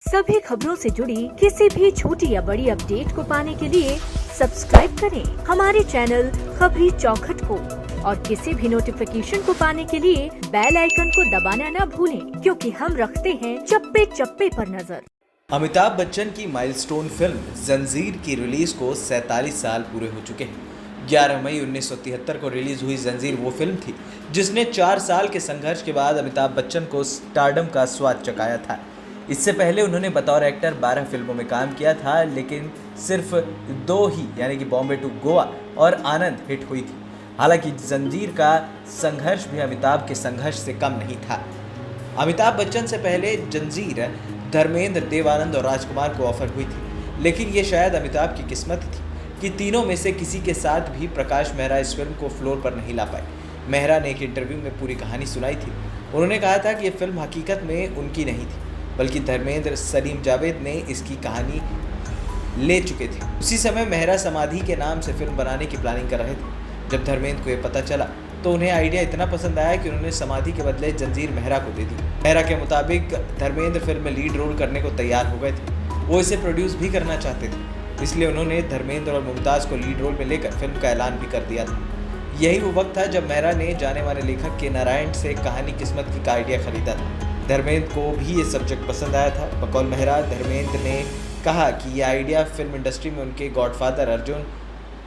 सभी खबरों से जुड़ी किसी भी छोटी या बड़ी अपडेट को पाने के लिए सब्सक्राइब करें हमारे चैनल खबरी चौखट को और किसी भी नोटिफिकेशन को पाने के लिए बेल आइकन को दबाना न भूलें, क्योंकि हम रखते हैं चप्पे चप्पे पर नजर। अमिताभ बच्चन की माइलस्टोन फिल्म जंजीर की रिलीज को 47 साल पूरे हो चुके हैं। 11 मई 1973 को रिलीज हुई जंजीर वो फिल्म थी जिसने 4 साल के संघर्ष के बाद अमिताभ बच्चन को स्टारडम का स्वाद चखाया था। इससे पहले उन्होंने बतौर एक्टर 12 फिल्मों में काम किया था, लेकिन सिर्फ 2 ही यानी कि बॉम्बे टू गोवा और आनंद हिट हुई थी। हालांकि जंजीर का संघर्ष भी अमिताभ के संघर्ष से कम नहीं था। अमिताभ बच्चन से पहले जंजीर धर्मेंद्र, देवानंद और राजकुमार को ऑफर हुई थी, लेकिन ये शायद अमिताभ की किस्मत थी कि तीनों में से किसी के साथ भी प्रकाश मेहरा इस फिल्म को फ्लोर पर नहीं ला पाए। मेहरा ने एक इंटरव्यू में पूरी कहानी सुनाई थी। उन्होंने कहा था कि ये फिल्म हकीकत में उनकी नहीं थी, बल्कि धर्मेंद्र सलीम जावेद ने इसकी कहानी ले चुके थे। उसी समय मेहरा समाधि के नाम से फिल्म बनाने की प्लानिंग कर रहे थे। जब धर्मेंद्र को ये पता चला तो उन्हें आइडिया इतना पसंद आया कि उन्होंने समाधि के बदले जंजीर मेहरा को दे दी। मेहरा के मुताबिक धर्मेंद्र फिल्म में लीड रोल करने को तैयार हो गए थे। वो इसे प्रोड्यूस भी करना चाहते थे, इसलिए उन्होंने धर्मेंद्र और मुमताज़ को लीड रोल में लेकर फिल्म का ऐलान भी कर दिया था। यही वो वक्त था जब मेहरा ने जाने माने लेखक के नारायण से कहानी किस्मत की का आइडिया खरीदा था। धर्मेंद्र को भी ये सब्जेक्ट पसंद आया था। बकौल मेहरा, धर्मेंद्र ने कहा कि ये आइडिया फिल्म इंडस्ट्री में उनके गॉडफादर अर्जुन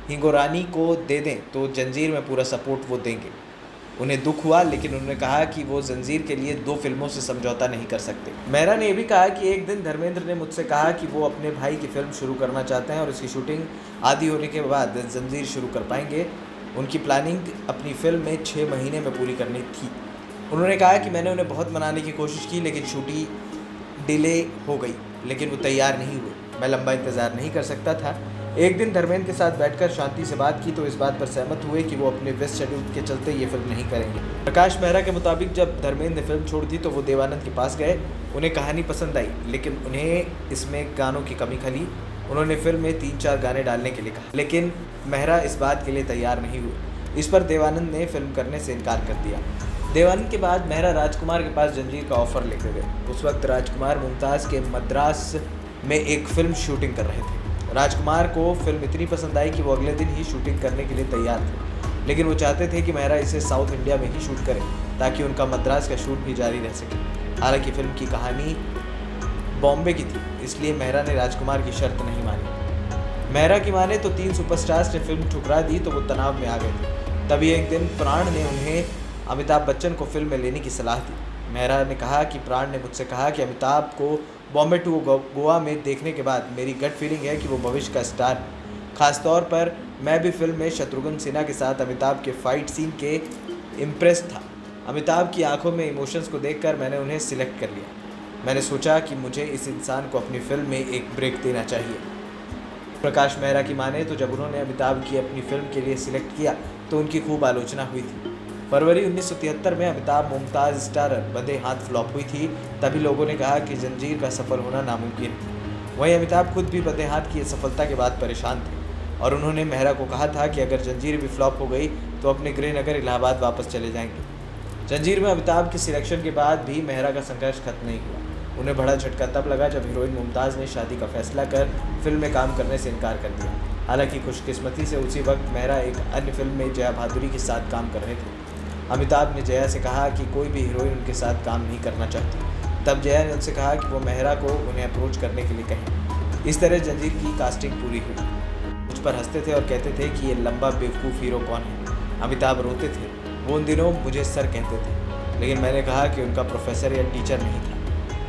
हिंगोरानी को दे दें तो जंजीर में पूरा सपोर्ट वो देंगे। उन्हें दुख हुआ, लेकिन उन्होंने कहा कि वो जंजीर के लिए 2 फिल्मों से समझौता नहीं कर सकते। मेहरा ने यह भी कहा कि एक दिन धर्मेंद्र ने मुझसे कहा कि वो अपने भाई की फिल्म शुरू करना चाहते हैं और उसकी शूटिंग आदि होने के बाद जंजीर शुरू कर पाएंगे। उनकी प्लानिंग अपनी फिल्म में 6 महीने में पूरी करनी थी। उन्होंने कहा कि मैंने उन्हें बहुत मनाने की कोशिश की, लेकिन शूटिंग डिले हो गई, लेकिन वो तैयार नहीं हुए। मैं लंबा इंतज़ार नहीं कर सकता था। एक दिन धर्मेंद्र के साथ बैठकर शांति से बात की तो इस बात पर सहमत हुए कि वो अपने व्यस्त शेड्यूल के चलते ये फिल्म नहीं करेंगे। प्रकाश मेहरा के मुताबिक जब धर्मेंद्र ने फिल्म छोड़ दी तो वो देवानंद के पास गए। उन्हें कहानी पसंद आई, लेकिन उन्हें इसमें गानों की कमी खली। उन्होंने फिल्म में 3-4 गाने डालने के लिए कहा, लेकिन मेहरा इस बात के लिए तैयार नहीं हुए। इस पर देवानंद ने फिल्म करने से इनकार कर दिया। देवानंद के बाद मेहरा राजकुमार के पास जंजीर का ऑफर लेकर गए। उस वक्त राजकुमार मुमताज़ के मद्रास में एक फिल्म शूटिंग कर रहे थे। राजकुमार को फिल्म इतनी पसंद आई कि वो अगले दिन ही शूटिंग करने के लिए तैयार थे, लेकिन वो चाहते थे कि मेहरा इसे साउथ इंडिया में ही शूट करे ताकि उनका मद्रास का शूट भी जारी रह सके। हालांकि फिल्म की कहानी बॉम्बे की थी, इसलिए मेहरा ने राजकुमार की शर्त नहीं मानी। मेहरा की माने तो 3 सुपरस्टार्स ने फिल्म ठुकरा दी तो वो तनाव में आ गए थे। तभी एक दिन प्राण ने उन्हें अमिताभ बच्चन को फिल्म में लेने की सलाह दी। मेहरा ने कहा कि प्राण ने मुझसे कहा कि अमिताभ को बॉम्बे टू गोवा में देखने के बाद मेरी गट फीलिंग है कि वो भविष्य का स्टार है। खासतौर पर मैं भी फिल्म में शत्रुघ्न सिन्हा के साथ अमिताभ के फाइट सीन के इम्प्रेस था। अमिताभ की आंखों में इमोशंस को देखकर मैंने उन्हें सिलेक्ट कर लिया। मैंने सोचा कि मुझे इस इंसान को अपनी फिल्म में एक ब्रेक देना चाहिए। प्रकाश मेहरा की माने तो जब उन्होंने अमिताभ की अपनी फिल्म के लिए सिलेक्ट किया तो उनकी खूब आलोचना हुई थी। फरवरी 1973 में अमिताभ मुमताज़ स्टारर बंदे हाथ फ्लॉप हुई थी। तभी लोगों ने कहा कि जंजीर का सफल होना नामुमकिन है। वहीं अमिताभ खुद भी बंदे हाथ की सफलता के बाद परेशान थे और उन्होंने मेहरा को कहा था कि अगर जंजीर भी फ्लॉप हो गई तो अपने गृहनगर इलाहाबाद वापस चले जाएंगे। जंजीर में अमिताभ की सिलेक्शन के बाद भी मेहरा का संघर्ष खत्म नहीं हुआ। उन्हें बड़ा झटका तब लगा जब हीरोइन मुमताज़ ने शादी का फैसला कर फिल्म में काम करने से इनकार कर दिया। हालांकि खुशकिस्मती से उसी वक्त मेहरा एक अन्य फिल्म में जया भादुरी के साथ काम कर रहे थे। अमिताभ ने जया से कहा कि कोई भी हीरोइन उनके साथ काम नहीं करना चाहती। तब जया ने उनसे कहा कि वो मेहरा को उन्हें अप्रोच करने के लिए कहें। इस तरह जंजीर की कास्टिंग पूरी हुई। मुझ पर हंसते थे और कहते थे कि ये लंबा बेवकूफ़ हीरो कौन है। अमिताभ रोते थे। वो उन दिनों मुझे सर कहते थे, लेकिन मैंने कहा कि उनका प्रोफेसर या टीचर नहीं था,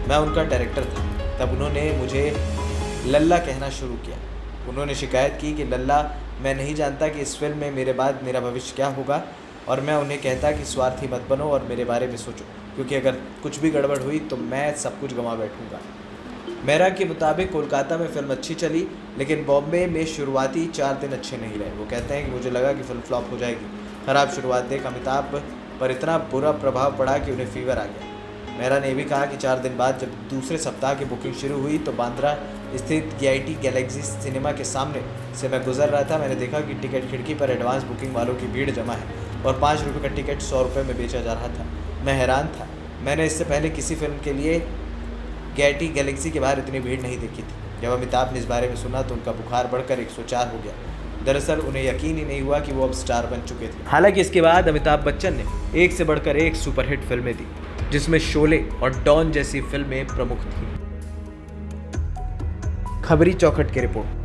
मैं उनका डायरेक्टर था। तब उन्होंने मुझे लल्ला कहना शुरू किया। उन्होंने शिकायत की कि लल्ला, मैं नहीं जानता कि इस फिल्म में मेरे बाद मेरा भविष्य क्या होगा, और मैं उन्हें कहता कि स्वार्थी मत बनो और मेरे बारे में सोचो, क्योंकि अगर कुछ भी गड़बड़ हुई तो मैं सब कुछ गंवा बैठूंगा। मेहरा के मुताबिक कोलकाता में फिल्म अच्छी चली, लेकिन बॉम्बे में शुरुआती 4 दिन अच्छे नहीं रहे। वो कहते हैं कि मुझे लगा कि फिल्म फ्लॉप हो जाएगी। ख़राब शुरुआत देख अमिताभ पर इतना बुरा प्रभाव पड़ा कि उन्हें फीवर आ गया। मेहरा ने भी कहा कि 4 दिन बाद जब दूसरे सप्ताह की बुकिंग शुरू हुई तो बांद्रा स्थित GIT गैलेक्सी सिनेमा के सामने से मैं गुजर रहा था। मैंने देखा कि टिकट खिड़की पर एडवांस बुकिंग वालों की भीड़ जमा है और 5 रुपये का टिकट 100 रुपये में बेचा जा रहा था। मैं हैरान था। मैंने इससे पहले किसी फिल्म के लिए गेटी गैलेक्सी के बाहर इतनी भीड़ नहीं देखी थी। जब अमिताभ ने इस बारे में सुना तो उनका बुखार बढ़कर 104 हो गया। दरअसल उन्हें यकीन ही नहीं हुआ कि वो अब स्टार बन चुके थे। हालांकि इसके बाद अमिताभ बच्चन ने एक से बढ़कर एक सुपरहिट फिल्में दी, जिसमें शोले और डॉन जैसी फिल्में प्रमुख थीं। खबरी चौखट की रिपोर्ट।